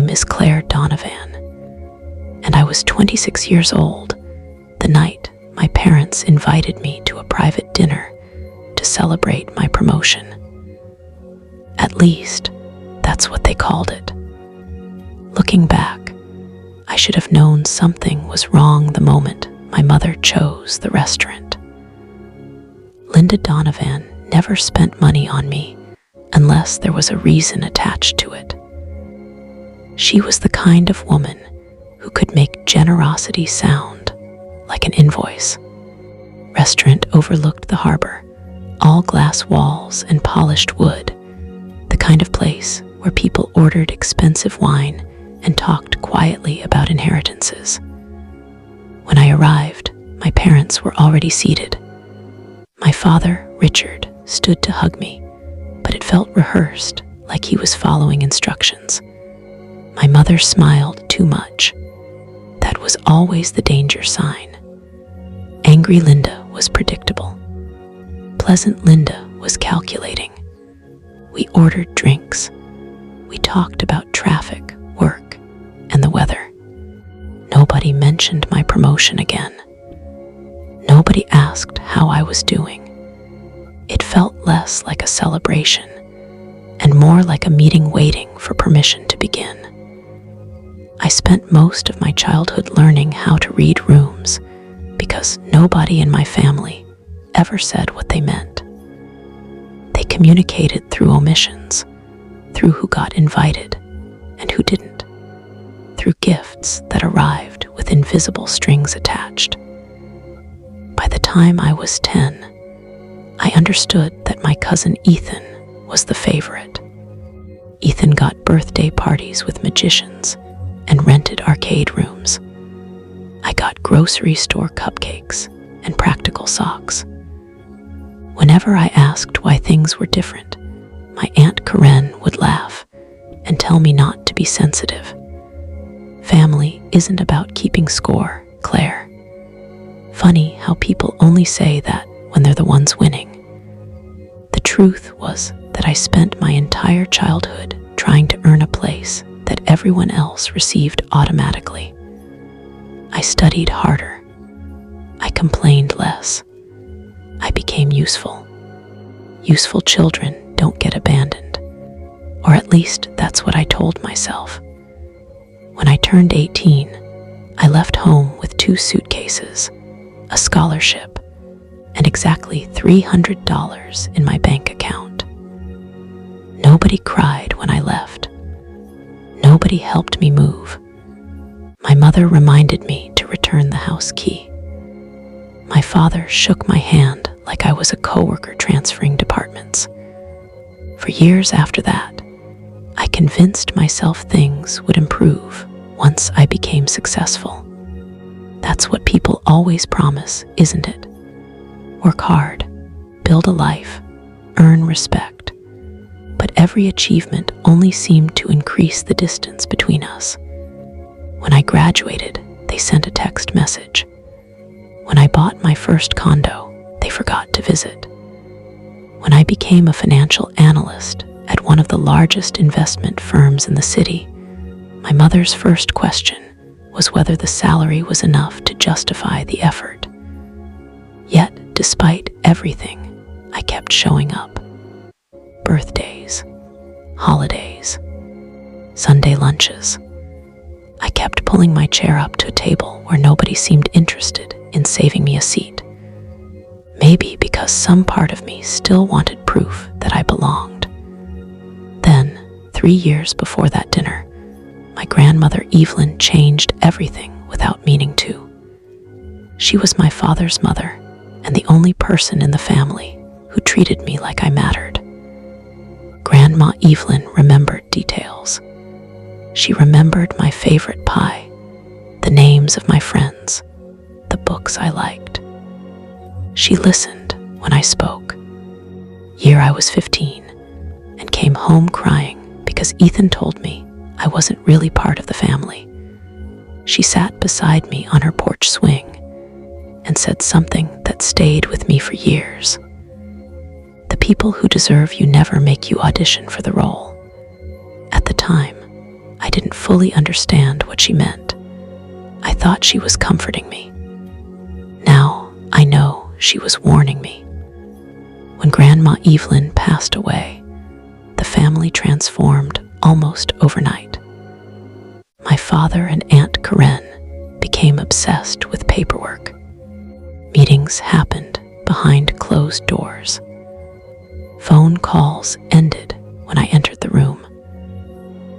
name is Claire Donovan, and I was 26 years old the night my parents invited me to a private dinner to celebrate my promotion. At least, that's what they called it. Looking back, I should have known something was wrong the moment my mother chose the restaurant. Linda Donovan never spent money on me unless there was a reason attached to it. She was the kind of woman who could make generosity sound like an invoice. Restaurant overlooked the harbor, all glass walls and polished wood, the kind of place where people ordered expensive wine and talked quietly about inheritances. When I arrived, my parents were already seated. My father, Richard, stood to hug me, but it felt rehearsed, like he was following instructions. My mother smiled too much. That was always the danger sign. Angry Linda was predictable. Pleasant Linda was calculating. We ordered drinks. We talked about traffic, work, and the weather. Nobody mentioned my promotion again. Nobody asked how I was doing. It felt less like a celebration and more like a meeting waiting for permission to begin. I spent most of my childhood learning how to read rooms because nobody in my family ever said what they meant. They communicated through omissions, through who got invited and who didn't, through gifts that arrived with invisible strings attached. By the time I was 10, I understood that my cousin Ethan was the favorite. Ethan got birthday parties with magicians and rented arcade rooms. I got grocery store cupcakes and practical socks. Whenever I asked why things were different, my Aunt Karen would laugh and tell me not to be sensitive. Family isn't about keeping score, Claire. Funny how people only say that when they're the ones winning. The truth was that I spent my entire childhood trying to earn a place that everyone else received automatically. I studied harder. I complained less. I became useful. Useful children don't get abandoned, or at least that's what I told myself. When I turned 18, I left home with 2 suitcases, a scholarship, and exactly $300 in my bank account. Nobody cried when I left. Nobody helped me move. My mother reminded me to return the house key. My father shook my hand like I was a coworker transferring departments. For years after that, I convinced myself things would improve once I became successful. That's what people always promise, isn't it? Work hard, build a life, earn respect. But every achievement only seemed to increase the distance between us. When I graduated, they sent a text message. When I bought my first condo, they forgot to visit. When I became a financial analyst at one of the largest investment firms in the city, my mother's first question was whether the salary was enough to justify the effort. Yet, despite everything, I kept showing up. Birthdays, holidays, Sunday lunches. I kept pulling my chair up to a table where nobody seemed interested in saving me a seat. Maybe because some part of me still wanted proof that I belonged. Then, 3 years before that dinner, my grandmother Evelyn changed everything without meaning to. She was my father's mother and the only person in the family who treated me like I mattered. Grandma Evelyn remembered details. She remembered my favorite pie, the names of my friends, the books I liked. She listened when I spoke. Year I was 15 and came home crying because Ethan told me I wasn't really part of the family. She sat beside me on her porch swing and said something that stayed with me for years. The people who deserve you never make you audition for the role. At the time, I I didn't fully understand what she meant. I thought she was comforting me. Now I know she was warning me. When Grandma Evelyn passed away, the family transformed almost overnight. My father and Aunt Karen became obsessed with paperwork. Meetings happened behind closed doors. Phone calls ended when I entered the room.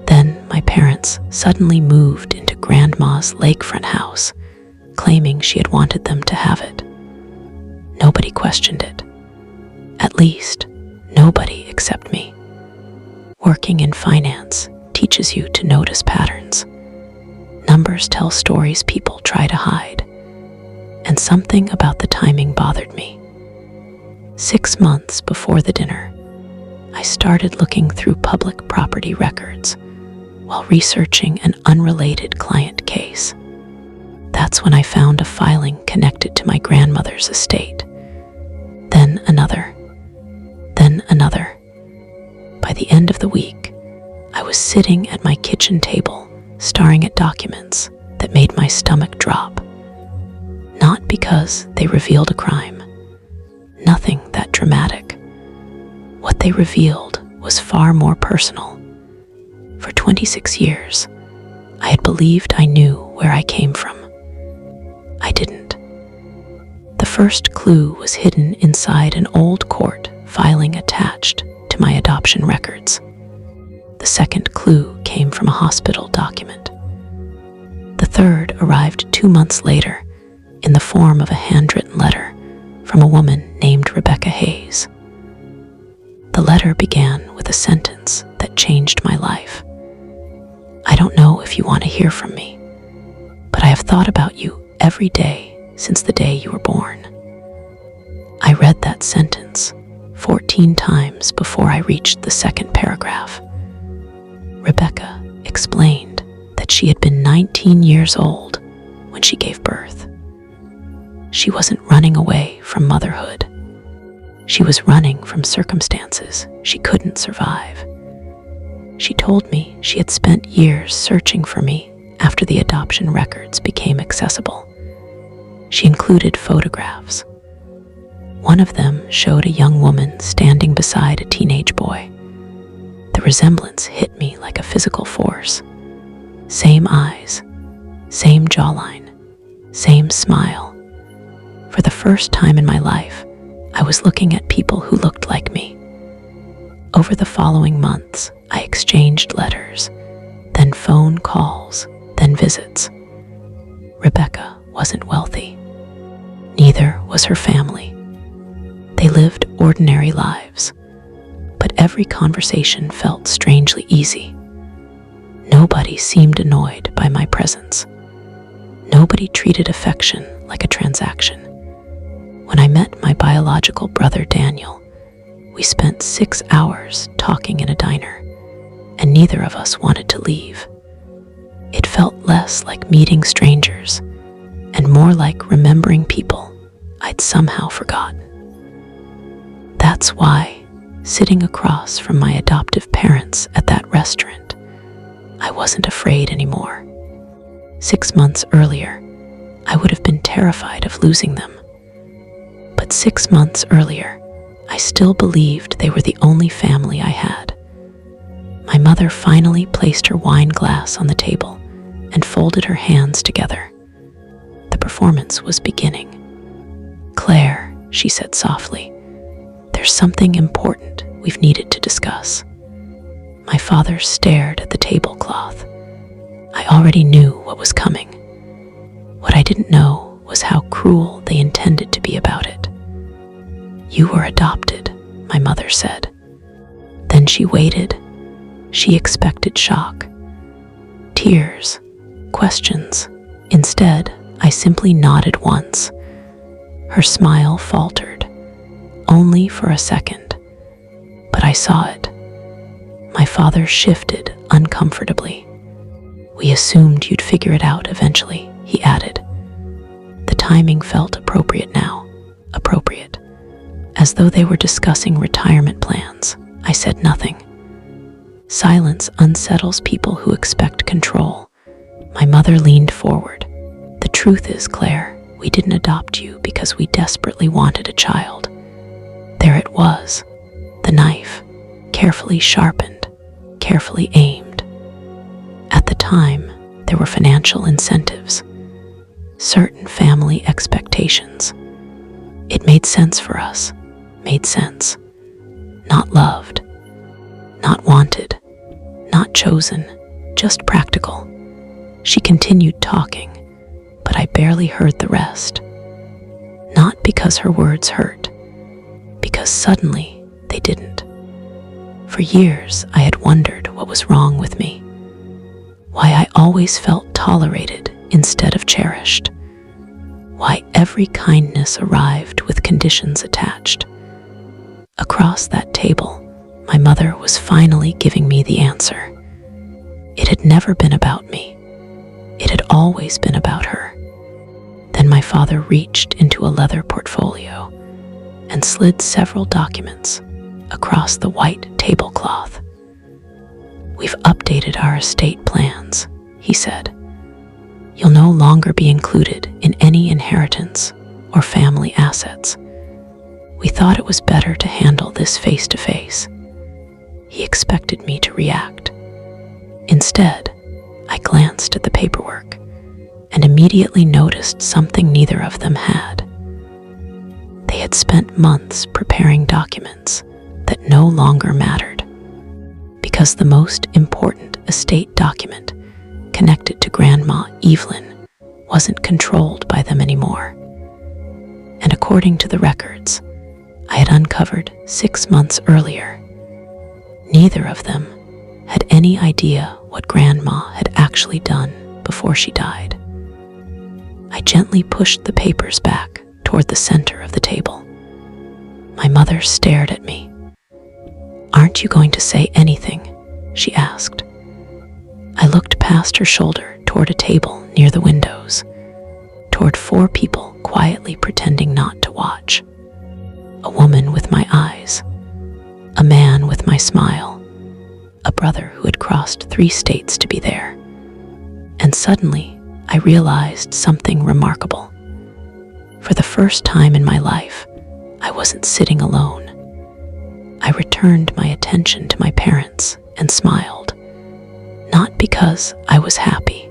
Then my parents suddenly moved into Grandma's lakefront house, claiming she had wanted them to have it. Nobody questioned it. At least, nobody except me. Working in finance teaches you to notice patterns. Numbers tell stories people try to hide, and something about the timing bothered me. 6 months before the dinner, I started looking through public property records while researching an unrelated client case. That's when I found a filing connected to my grandmother's estate. Then another. Then another. By the end of the week, I was sitting at my kitchen table, staring at documents that made my stomach drop. Not because they revealed a crime. Nothing that dramatic. What they revealed was far more personal. For 26 years, I had believed I knew where I came from. I didn't. The first clue was hidden inside an old court filing attached to my adoption records. The second clue came from a hospital document. The third arrived 2 months later in the form of a handwritten letter from a woman named Rebecca Hayes. The letter began with a sentence that changed my life. I don't know if you want to hear from me, but I have thought about you every day since the day you were born. I read that sentence 14 times before I reached the second paragraph. Rebecca explained that she had been 19 years old when she gave birth. She wasn't running away from motherhood. She was running from circumstances she couldn't survive. She told me she had spent years searching for me after the adoption records became accessible. She included photographs. One of them showed a young woman standing beside a teenage boy. The resemblance hit me like a physical force. Same eyes, same jawline, same smile. For the first time in my life, I was looking at people who looked like me. Over the following months, I exchanged letters, then phone calls, then visits. Rebecca wasn't wealthy. Neither was her family. They lived ordinary lives, but every conversation felt strangely easy. Nobody seemed annoyed by my presence. Nobody treated affection like a transaction. When I met my biological brother Daniel, we spent 6 hours talking in a diner, and neither of us wanted to leave. It felt less like meeting strangers and more like remembering people I'd somehow forgotten. That's why, sitting across from my adoptive parents at that restaurant, I wasn't afraid anymore. 6 months earlier, I would have been terrified of losing them. But 6 months earlier, I still believed they were the only family I had. My mother finally placed her wine glass on the table and folded her hands together. The performance was beginning. "Claire," she said softly, "there's something important we've needed to discuss." My father stared at the tablecloth. I already knew what was coming. What I didn't know was how cruel they intended to be about it. "You were adopted," my mother said. Then she waited. She expected shock, tears, questions. Instead, I simply nodded once. Her smile faltered, only for a second, but I saw it. My father shifted uncomfortably. "We assumed you'd figure it out eventually," he added. The timing felt appropriate now, appropriate. As though they were discussing retirement plans, I said nothing. Silence unsettles people who expect control. My mother leaned forward. "The truth is, Claire, we didn't adopt you because we desperately wanted a child." There it was, the knife, carefully sharpened, carefully aimed. At the time, there were financial incentives, certain family expectations. It made sense for us, made sense. Not loved, not wanted, not chosen, just practical. She continued talking, but I barely heard the rest. Not because her words hurt, because suddenly they didn't. For years, I had wondered what was wrong with me, why I always felt tolerated instead of cherished, why every kindness arrived with conditions attached. Across that table, my mother was finally giving me the answer. It had never been about me. It had always been about her. Then my father reached into a leather portfolio and slid several documents across the white tablecloth. "We've updated our estate plans," he said. "You'll no longer be included in any inheritance or family assets. We thought it was better to handle this face to face." He expected me to react. Instead, I glanced at the paperwork and immediately noticed something neither of them had. They had spent months preparing documents that no longer mattered, because the most important estate document connected to Grandma Evelyn wasn't controlled by them anymore. And according to the records I had uncovered 6 months earlier, neither of them had any idea what Grandma had actually done before she died. I gently pushed the papers back toward the center of the table. My mother stared at me. "Aren't you going to say anything?" she asked. I looked past her shoulder toward a table near the windows, toward 4 people quietly pretending not to watch. A woman with my eyes, a man with my smile, a brother who had crossed 3 states to be there. And suddenly, I realized something remarkable. For the first time in my life, I wasn't sitting alone. I returned my attention to my parents and smiled. Not because I was happy,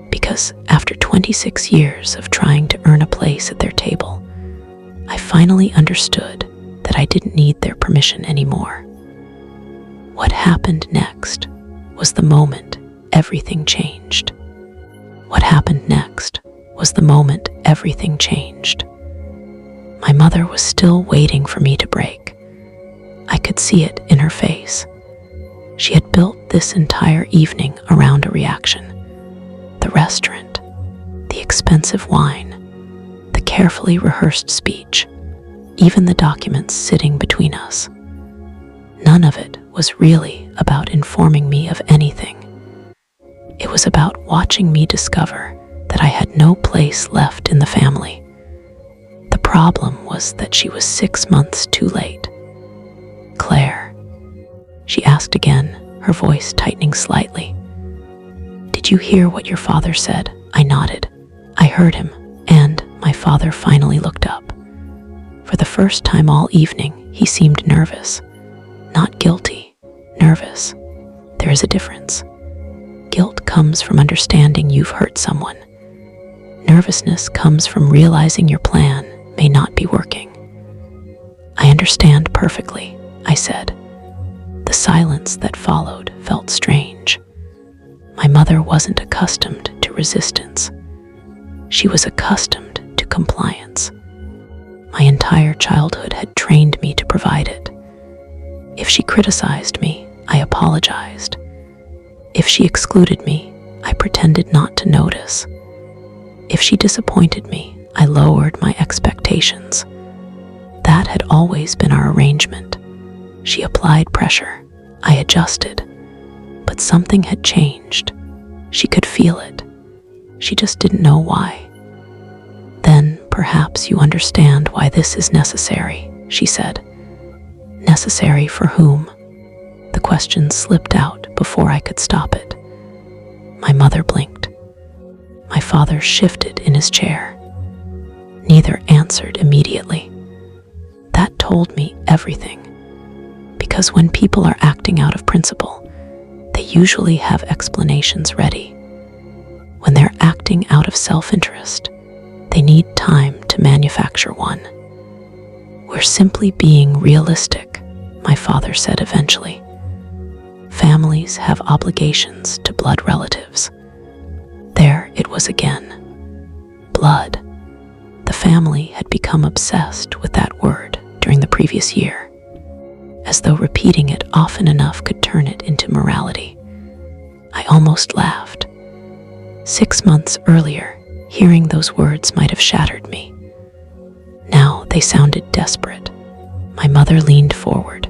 because after 26 years of trying to earn a place at their table, I finally understood that I didn't need their permission anymore. What happened next was the moment everything changed. What happened next was the moment everything changed. My mother was still waiting for me to break. I could see it in her face. She had built this entire evening around a reaction. The restaurant, the expensive wine, the carefully rehearsed speech, even the documents sitting between us. None of it was really about informing me of anything. It was about watching me discover that I had no place left in the family. The problem was that she was 6 months too late. "Claire," she asked again, her voice tightening slightly. "Did you hear what your father said?" I nodded. I heard him, and my father finally looked up. For the first time all evening, he seemed nervous. Not guilty, nervous. There is a difference. Guilt comes from understanding you've hurt someone. Nervousness comes from realizing your plan may not be working. "I understand perfectly," I said. The silence that followed felt strange. My mother wasn't accustomed to resistance. She was accustomed to compliance. My entire childhood had trained me to provide it. If she criticized me, I apologized. If she excluded me, I pretended not to notice. If she disappointed me, I lowered my expectations. That had always been our arrangement. She applied pressure. I adjusted. But something had changed. She could feel it. She just didn't know why. "Then perhaps you understand why this is necessary," she said. "Necessary for whom?" The question slipped out before I could stop it. My mother blinked. My father shifted in his chair. Neither answered immediately. That told me everything. Because when people are acting out of principle, they usually have explanations ready. When they're acting out of self-interest, they need time to manufacture one. We're simply being realistic, my father said eventually. Families have obligations to blood relatives. There it was again. Blood. The family had become obsessed with that word during the previous year, as though repeating it often enough could turn it into morality. I almost laughed. 6 months earlier, hearing those words might have shattered me. Now they sounded desperate. My mother leaned forward.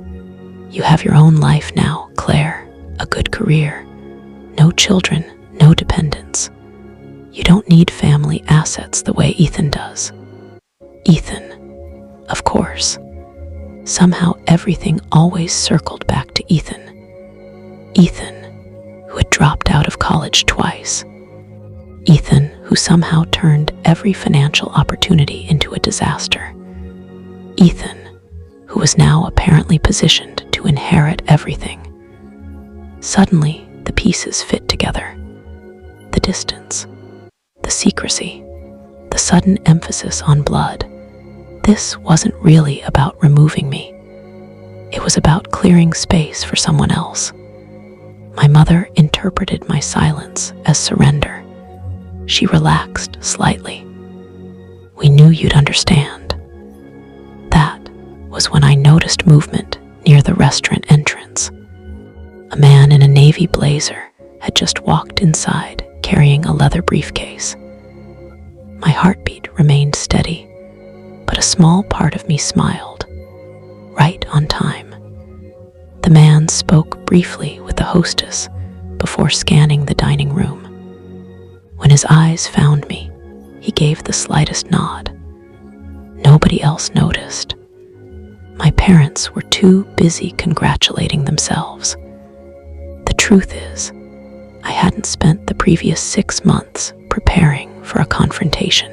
You have your own life now, Claire. A good career. No children, no dependents. You don't need family assets the way Ethan does. Ethan, of course. Somehow everything always circled back to Ethan. Ethan, who had dropped out of college twice. Ethan, who somehow turned every financial opportunity into a disaster. Ethan, who was now apparently positioned to inherit everything. Suddenly, the pieces fit together. The distance, the secrecy, the sudden emphasis on blood. This wasn't really about removing me. It was about clearing space for someone else. My mother interpreted my silence as surrender. She relaxed slightly. We knew you'd understand. That was when I noticed movement near the restaurant entrance. A man in a navy blazer had just walked inside, carrying a leather briefcase. My heartbeat remained steady, but a small part of me smiled. Right on time. The man spoke briefly with the hostess before scanning the dining room. When his eyes found me, he gave the slightest nod. Nobody else noticed. My parents were too busy congratulating themselves. The truth is, I hadn't spent the previous 6 months preparing for a confrontation.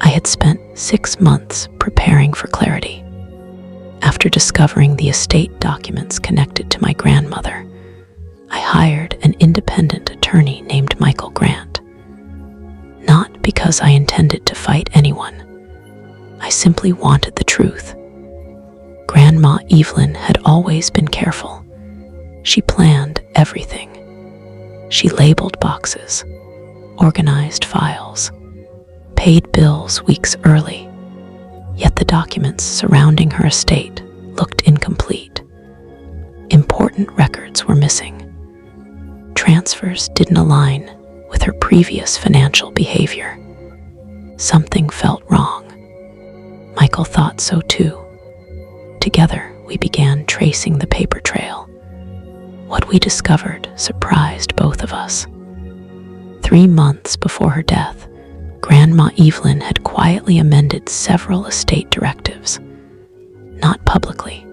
I had spent 6 months preparing for clarity. After discovering the estate documents connected to my grandmother, I hired an independent attorney named Michael Grant. Not because I intended to fight anyone. I simply wanted the truth. Grandma Evelyn had always been careful. She planned everything. She labeled boxes, organized files, paid bills weeks early, yet the documents surrounding her estate looked incomplete. Important records were missing. Transfers didn't align with her previous financial behavior. Something felt wrong. Michael thought so too. Together, we began tracing the paper trail. What we discovered surprised both of us. 3 months before her death, Grandma Evelyn had quietly amended several estate directives. Not publicly,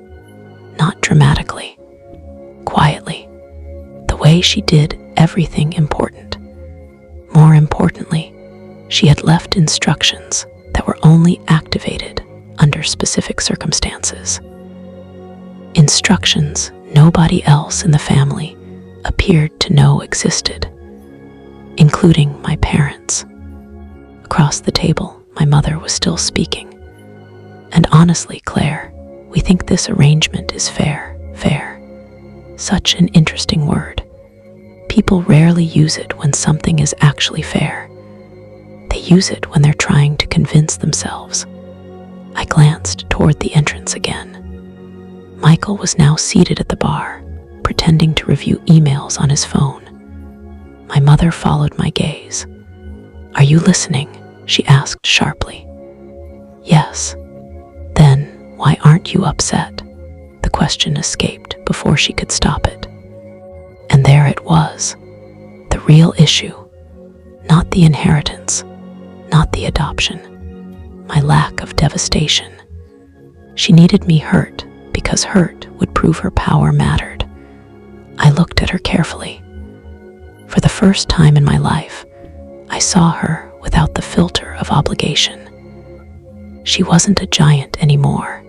not dramatically, quietly. The way she did everything important. More importantly, she had left instructions that were only activated under specific circumstances. Instructions nobody else in the family appeared to know existed, including my parents. Across the table, my mother was still speaking. And honestly, Claire, we think this arrangement is fair. Fair. Such an interesting word. People rarely use it when something is actually fair. They use it when they're trying to convince themselves. I glanced toward the entrance again. Michael was now seated at the bar, pretending to review emails on his phone. My mother followed my gaze. Are you listening? She asked sharply. Yes. Then why aren't you upset? The question escaped before she could stop it. And there it was, the real issue. Not the inheritance, not the adoption, my lack of devastation. She needed me hurt because hurt would prove her power mattered. I looked at her carefully. For the first time in my life, I saw her without the filter of obligation. She wasn't a giant anymore.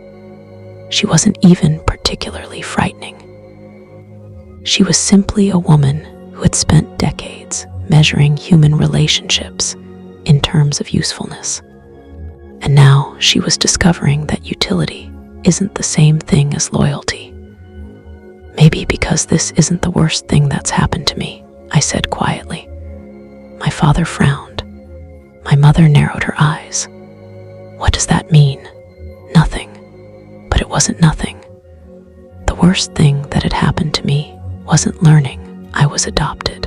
She wasn't even particularly frightening. She was simply a woman who had spent decades measuring human relationships in terms of usefulness. And now she was discovering that utility isn't the same thing as loyalty. Maybe because this isn't the worst thing that's happened to me, I said quietly. My father frowned. My mother narrowed her eyes. What does that mean? Nothing. But it wasn't nothing. The worst thing that had happened to me wasn't learning I was adopted.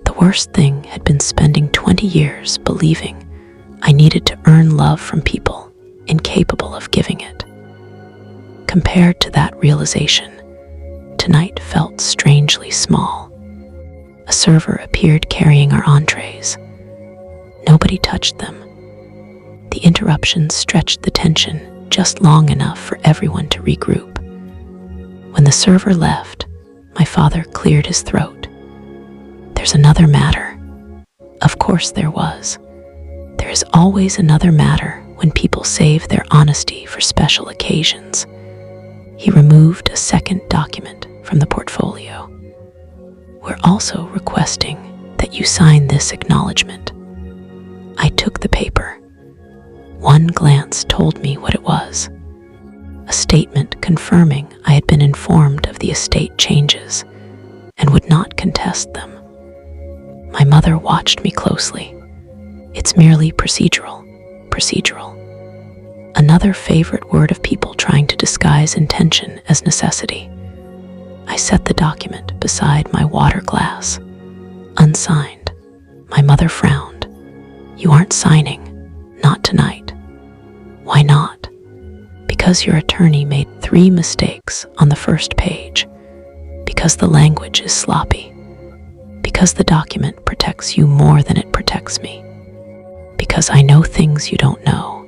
The worst thing had been spending 20 years believing I needed to earn love from people incapable of giving it. Compared to that realization, tonight felt strangely small. A server appeared carrying our entrees. Nobody touched them. The interruption stretched the tension just long enough for everyone to regroup. When the server left, my father cleared his throat. There's another matter. Of course there was. There is always another matter when people save their honesty for special occasions. He removed a second document from the portfolio. We're also requesting that you sign this acknowledgement. I took the paper. One glance told me what it was. A statement confirming I had been informed of the estate changes and would not contest them. My mother watched me closely. It's merely procedural. Another favorite word of people trying to disguise intention as necessity. I set the document beside my water glass. Unsigned. My mother frowned. You aren't signing. Not tonight. Why not? Because your attorney made 3 mistakes on the first page. Because the language is sloppy. Because the document protects you more than it protects me. Because I know things you don't know.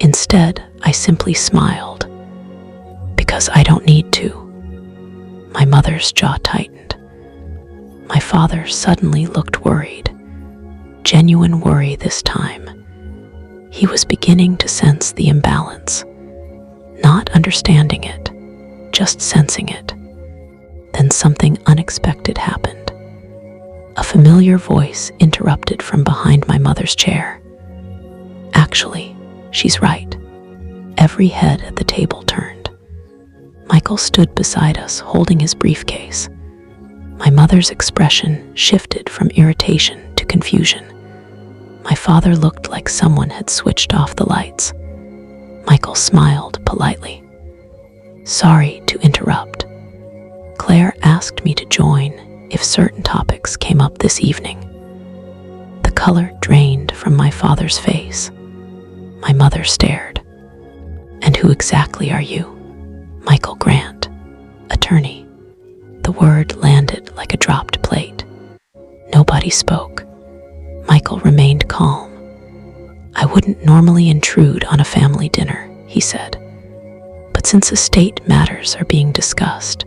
Instead, I simply smiled. Because I don't need to. My mother's jaw tightened. My father suddenly looked worried. Genuine worry this time. He was beginning to sense the imbalance. Not understanding it, just sensing it. Then something unexpected happened. A familiar voice interrupted from behind my mother's chair. Actually, she's right. Every head at the table turned. Michael stood beside us, holding his briefcase. My mother's expression shifted from irritation to confusion. My father looked like someone had switched off the lights. Michael smiled politely. Sorry to interrupt. Claire asked me to join if certain topics came up this evening. The color drained from my father's face. My mother stared. And who exactly are you? Michael Grant, attorney. The word landed like a dropped plate. Nobody spoke. Michael remained calm. I wouldn't normally intrude on a family dinner, he said. But since estate matters are being discussed,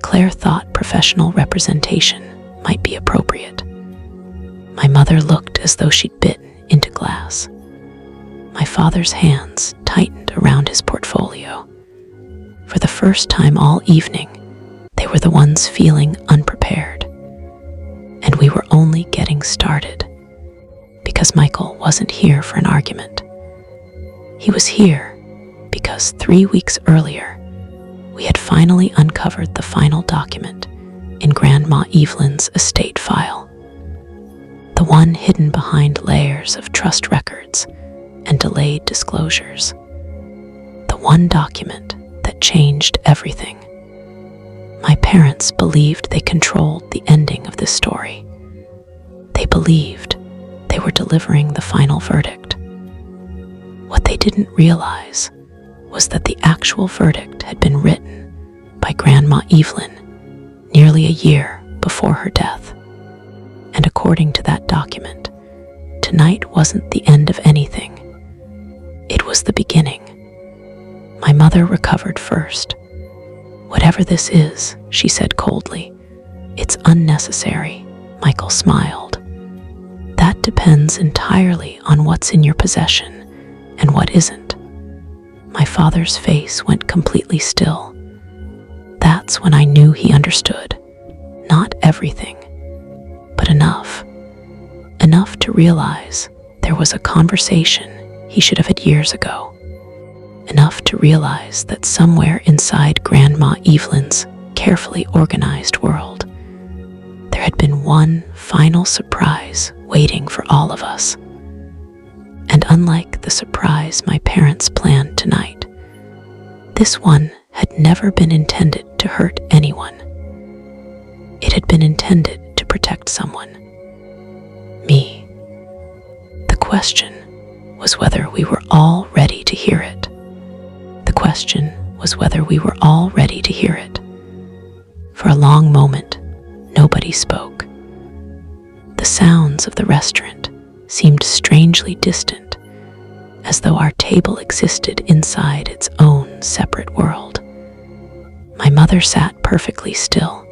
Claire thought professional representation might be appropriate. My mother looked as though she'd bitten into glass. My father's hands tightened around his portfolio. For the first time all evening, they were the ones feeling unprepared. And we were only getting started, because Michael wasn't here for an argument. He was here because 3 weeks earlier, we had finally uncovered the final document in Grandma Evelyn's estate file. The one hidden behind layers of trust records and delayed disclosures. The one document that changed everything. My parents believed they controlled the ending of this story. They believed they were delivering the final verdict. What they didn't realize was that the actual verdict had been written by Grandma Evelyn nearly a year before her death. And according to that document, tonight wasn't the end of anything. It was the beginning. My mother recovered first. Whatever this is, she said coldly, it's unnecessary. Michael smiled. That depends entirely on what's in your possession and what isn't. My father's face went completely still. That's when I knew he understood. Not everything, but enough. Enough to realize there was a conversation he should have had years ago. Enough to realize that somewhere inside Grandma Evelyn's carefully organized world, there had been one final surprise waiting for all of us. And unlike the surprise my parents planned tonight, this one had never been intended to hurt anyone. It had been intended to protect someone. Me. The question was whether we were all ready to hear it. The question was whether we were all ready to hear it. For a long moment, nobody spoke. The sounds of the restaurant seemed strangely distant, as though our table existed inside its own separate world. My mother sat perfectly still.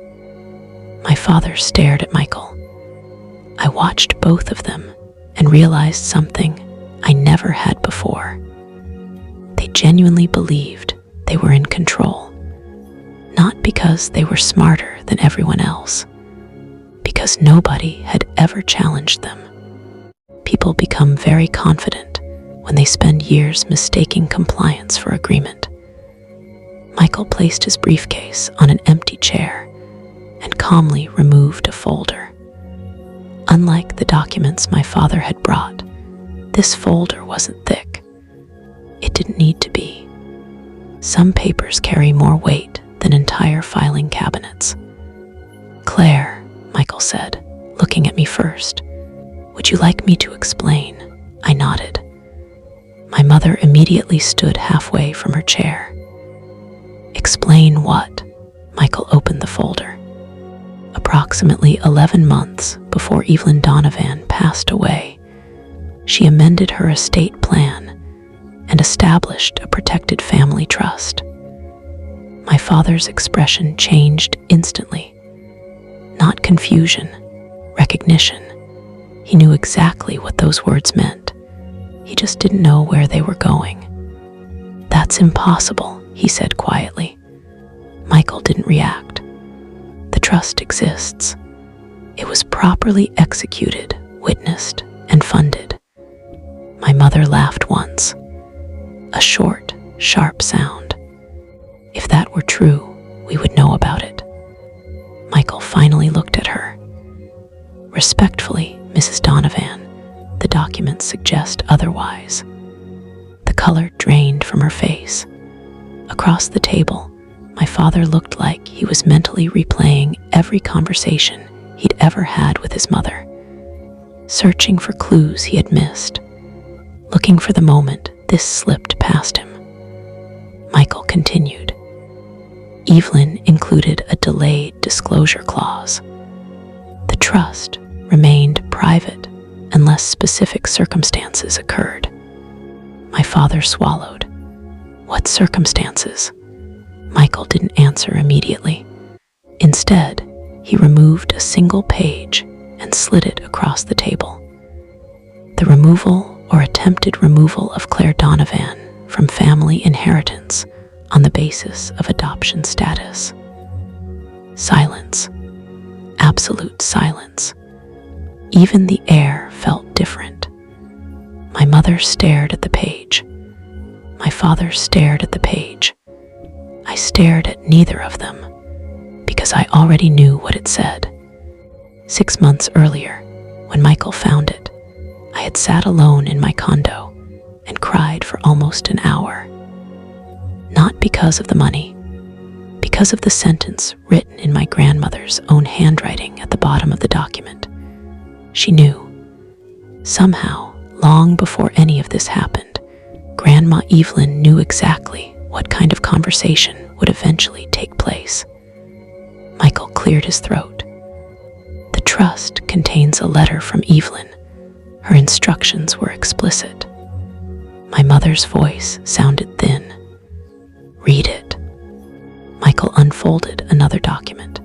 My father stared at Michael. I watched both of them and realized something I never had before. They genuinely believed they were in control, not because they were smarter than everyone else, because nobody had ever challenged them. People become very confident when they spend years mistaking compliance for agreement. Michael placed his briefcase on an empty chair and calmly removed a folder. Unlike the documents my father had brought, this folder wasn't thick. It didn't need to be. Some papers carry more weight than entire filing cabinets. "Claire," Michael said, looking at me first, "would you like me to explain?" I nodded. My mother immediately stood halfway from her chair. "Explain what?" Michael opened the folder. Approximately 11 months before Evelyn Donovan passed away, she amended her estate plan and established a protected family trust. My father's expression changed instantly. Not confusion, recognition. He knew exactly what those words meant. He just didn't know where they were going. "That's impossible," he said quietly. Michael didn't react. The trust exists. It was properly executed, witnessed, and funded. My mother laughed once. A short, sharp sound. If that were true, we would know about it. Michael finally looked at her. "Respectfully, Mrs. Donovan, the documents suggest otherwise." The color drained from her face. Across the table, my father looked like he was mentally replaying every conversation he'd ever had with his mother, searching for clues he had missed, looking for the moment this slipped past him. Michael continued. Evelyn included a delayed disclosure clause. The trust remained private unless specific circumstances occurred. My father swallowed. What circumstances? Michael didn't answer immediately. Instead, he removed a single page and slid it across the table. The removal or attempted removal of Claire Donovan from family inheritance on the basis of adoption status. Silence. Absolute silence. Even the air felt different. My mother stared at the page. My father stared at the page. I stared at neither of them because I already knew what it said. 6 months earlier, when Michael found it, I had sat alone in my condo and cried for almost an hour. Not because of the money, because of the sentence written in my grandmother's own handwriting at the bottom of the document. She knew. Somehow, long before any of this happened, Grandma Evelyn knew exactly what kind of conversation would eventually take place. Michael cleared his throat. The trust contains a letter from Evelyn. Her instructions were explicit. My mother's voice sounded thin. "Read it." Michael unfolded another document.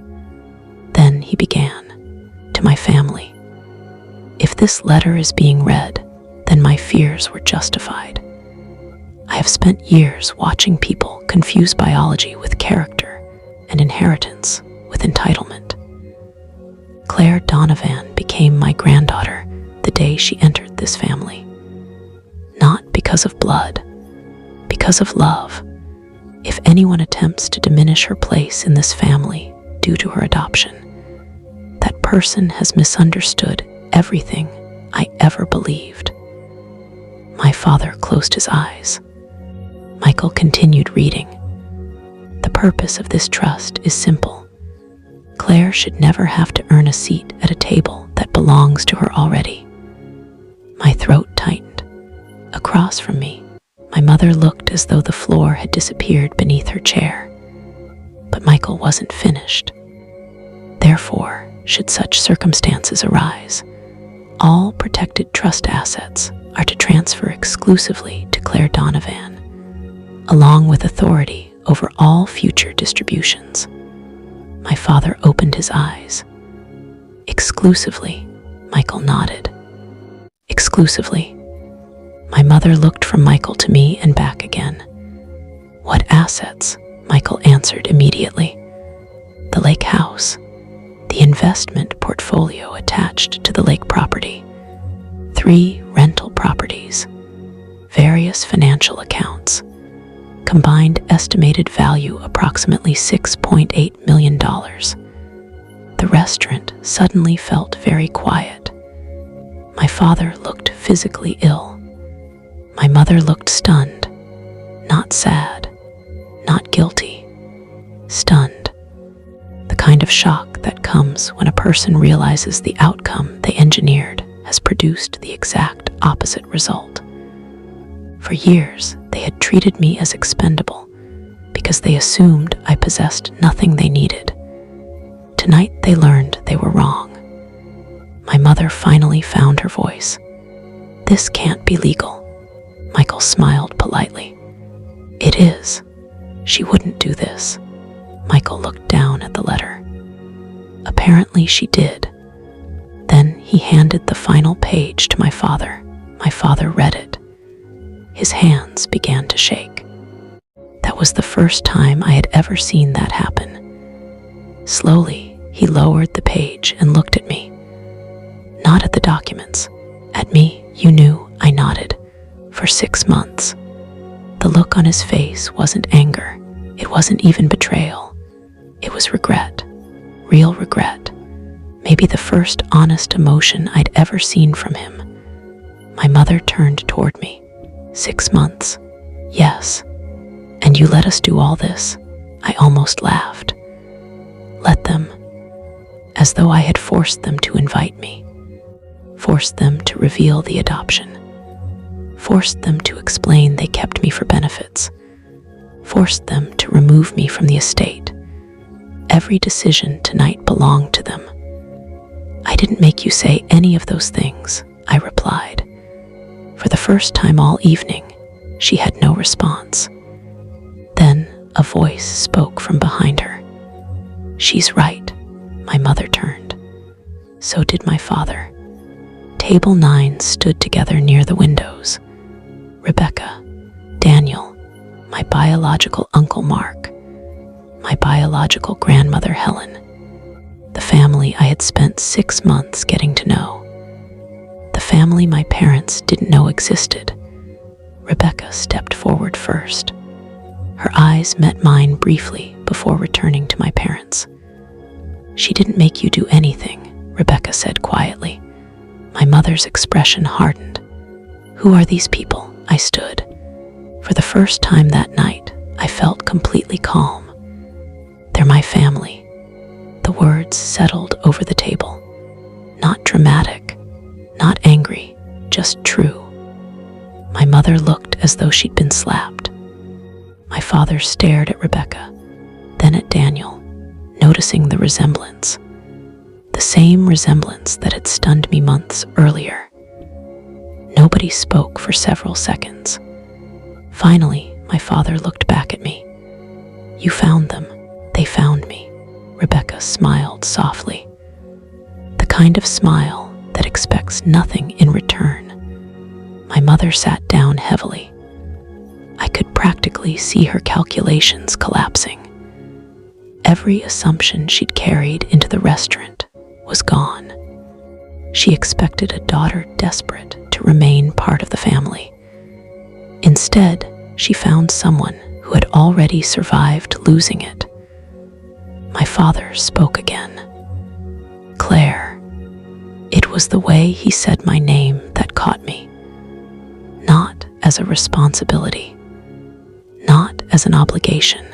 Then he began. "To my family. this letter is being read, then my fears were justified. I have spent years watching people confuse biology with character and inheritance with entitlement. Claire Donovan became my granddaughter the day she entered this family. Not because of blood, because of love. If anyone attempts to diminish her place in this family due to her adoption, that person has misunderstood everything I ever believed. My father closed his eyes. Michael continued reading. The purpose of this trust is simple. Claire should never have to earn a seat at a table that belongs to her already. My throat tightened. Across from me, my mother looked as though the floor had disappeared beneath her chair. But Michael wasn't finished. Therefore, should such circumstances arise, all protected trust assets are to transfer exclusively to Claire Donovan, along with authority over all future distributions. My father opened his eyes. Exclusively, Michael nodded. Exclusively. My mother looked from Michael to me and back again. What assets? Michael answered immediately. The lake house, the investment portfolio attached to the lake property, 3 rental properties, various financial accounts, combined estimated value approximately $6.8 million. The restaurant suddenly felt very quiet. My father looked physically ill. My mother looked stunned, not sad, not guilty, stunned. The kind of shock that comes when a person realizes the outcome they engineered has produced the exact opposite result. For years, they had treated me as expendable because they assumed I possessed nothing they needed. Tonight, they learned they were wrong. My mother finally found her voice. This can't be legal. Michael smiled politely. It is. She wouldn't do this. Michael looked down at the letter. Apparently she did. Then he handed the final page to my father. My father read it. His hands began to shake. That was the first time I had ever seen that happen. Slowly, he lowered the page and looked at me. Not at the documents. At me, you knew, I nodded. For 6 months. The look on his face wasn't anger. It wasn't even betrayal. It was regret. Real regret. Maybe the first honest emotion I'd ever seen from him. My mother turned toward me. 6 months. Yes. And you let us do all this? I almost laughed. Let them. As though I had forced them to invite me. Forced them to reveal the adoption. Forced them to explain they kept me for benefits. Forced them to remove me from the estate. Every decision tonight belonged to them. I didn't make you say any of those things, I replied. For the first time all evening, she had no response. Then a voice spoke from behind her. She's right. My mother turned. So did my father. Table 9 stood together near the windows. Rebecca, Daniel, my biological uncle Mark, my biological grandmother Helen, the family I had spent 6 months getting to know, the family my parents didn't know existed. Rebecca stepped forward first. Her eyes met mine briefly before returning to my parents. She didn't make you do anything, Rebecca said quietly. My mother's expression hardened. Who are these people? I stood. For the first time that night, I felt completely calm. They're my family. The words settled over the table. Not dramatic, not angry, just true. My mother looked as though she'd been slapped. My father stared at Rebecca, then at Daniel, noticing the resemblance. The same resemblance that had stunned me months earlier. Nobody spoke for several seconds. Finally, my father looked back at me. You found them. They found me. Rebecca smiled softly. The kind of smile that expects nothing in return. My mother sat down heavily. I could practically see her calculations collapsing. Every assumption she'd carried into the restaurant was gone. She expected a daughter desperate to remain part of the family. Instead, she found someone who had already survived losing it. My father spoke again. Claire. It was the way he said my name that caught me. Not as a responsibility, not as an obligation,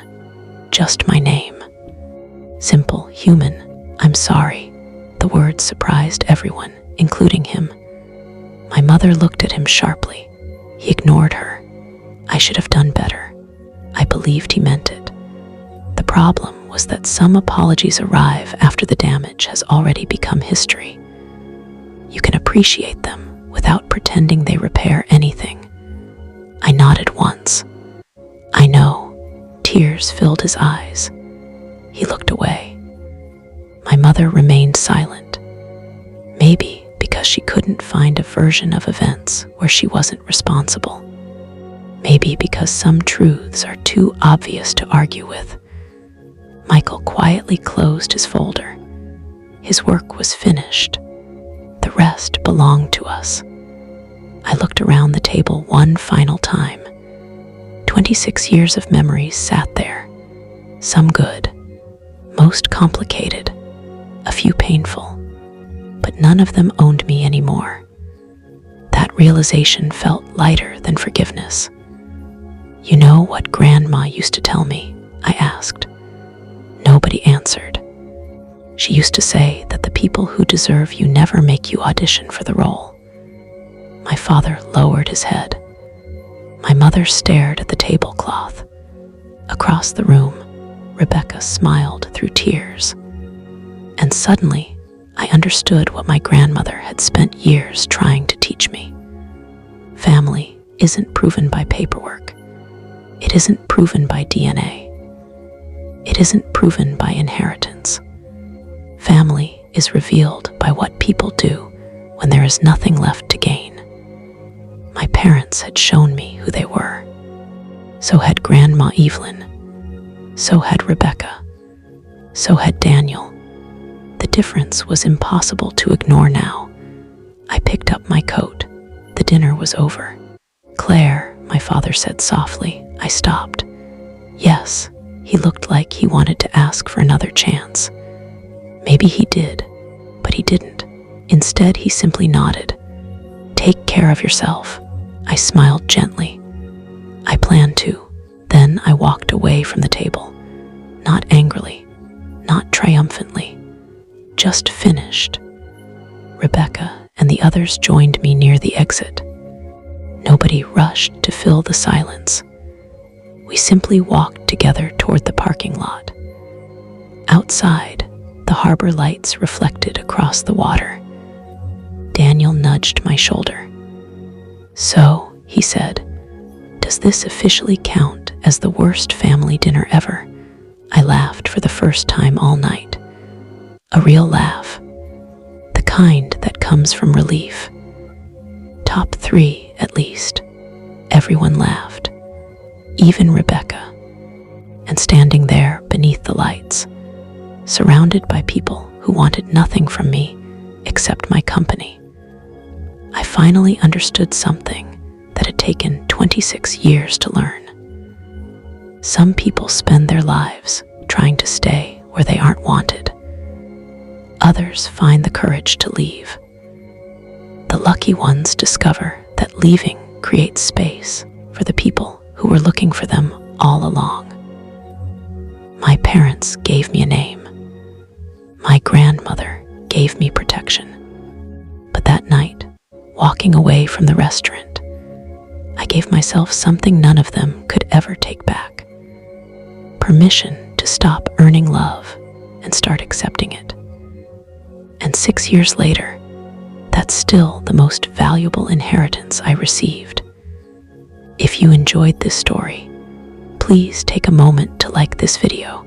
just my name. Simple, human, I'm sorry. The words surprised everyone, including him. My mother looked at him sharply. He ignored her. I should have done better. I believed he meant it. The problem was that some apologies arrive after the damage has already become history. You can appreciate them without pretending they repair anything. I nodded once. I know. Tears filled his eyes. He looked away. My mother remained silent. Maybe because she couldn't find a version of events where she wasn't responsible. Maybe because some truths are too obvious to argue with. Michael quietly closed his folder. His work was finished. The rest belonged to us. I looked around the table one final time. 26 years of memories sat there. Some good, most complicated, a few painful, but none of them owned me anymore. That realization felt lighter than forgiveness. You know what Grandma used to tell me? I asked. Nobody answered. She used to say that the people who deserve you never make you audition for the role. My father lowered his head. My mother stared at the tablecloth. Across the room, Rebecca smiled through tears. And suddenly, I understood what my grandmother had spent years trying to teach me. Family isn't proven by paperwork. It isn't proven by DNA. It isn't proven by inheritance. Family is revealed by what people do when there is nothing left to gain. My parents had shown me who they were. So had Grandma Evelyn. So had Rebecca. So had Daniel. The difference was impossible to ignore now. I picked up my coat. The dinner was over. Claire, my father said softly. I stopped. Yes, he looked like he wanted to ask for another chance. Maybe he did, but he didn't. Instead, he simply nodded. Take care of yourself. I smiled gently. I plan to. Then I walked away from the table. Not angrily, not triumphantly, just finished. Rebecca and the others joined me near the exit. Nobody rushed to fill the silence. We simply walked together toward the parking lot. Outside, the harbor lights reflected across the water. Daniel nudged my shoulder. So, he said, does this officially count as the worst family dinner ever? I laughed for the first time all night. A real laugh. The kind that comes from relief. Top 3, at least. Everyone laughed. Even Rebecca. And standing there beneath the lights, surrounded by people who wanted nothing from me except my company, I finally understood something that had taken 26 years to learn. Some people spend their lives trying to stay where they aren't wanted. Others find the courage to leave. The lucky ones discover that leaving creates space for the people who were looking for them all along. My parents gave me a name. My grandmother gave me protection. But that night, walking away from the restaurant, I gave myself something none of them could ever take back. Permission to stop earning love and start accepting it. And 6 years later, that's still the most valuable inheritance I received. If you enjoyed this story, please take a moment to like this video,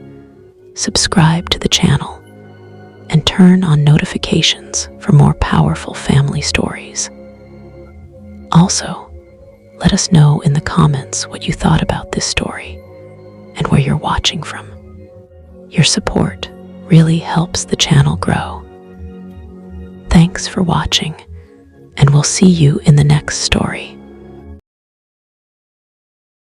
subscribe to the channel, and turn on notifications for more powerful family stories. Also, let us know in the comments what you thought about this story and where you're watching from. Your support really helps the channel grow. Thanks for watching, and we'll see you in the next story.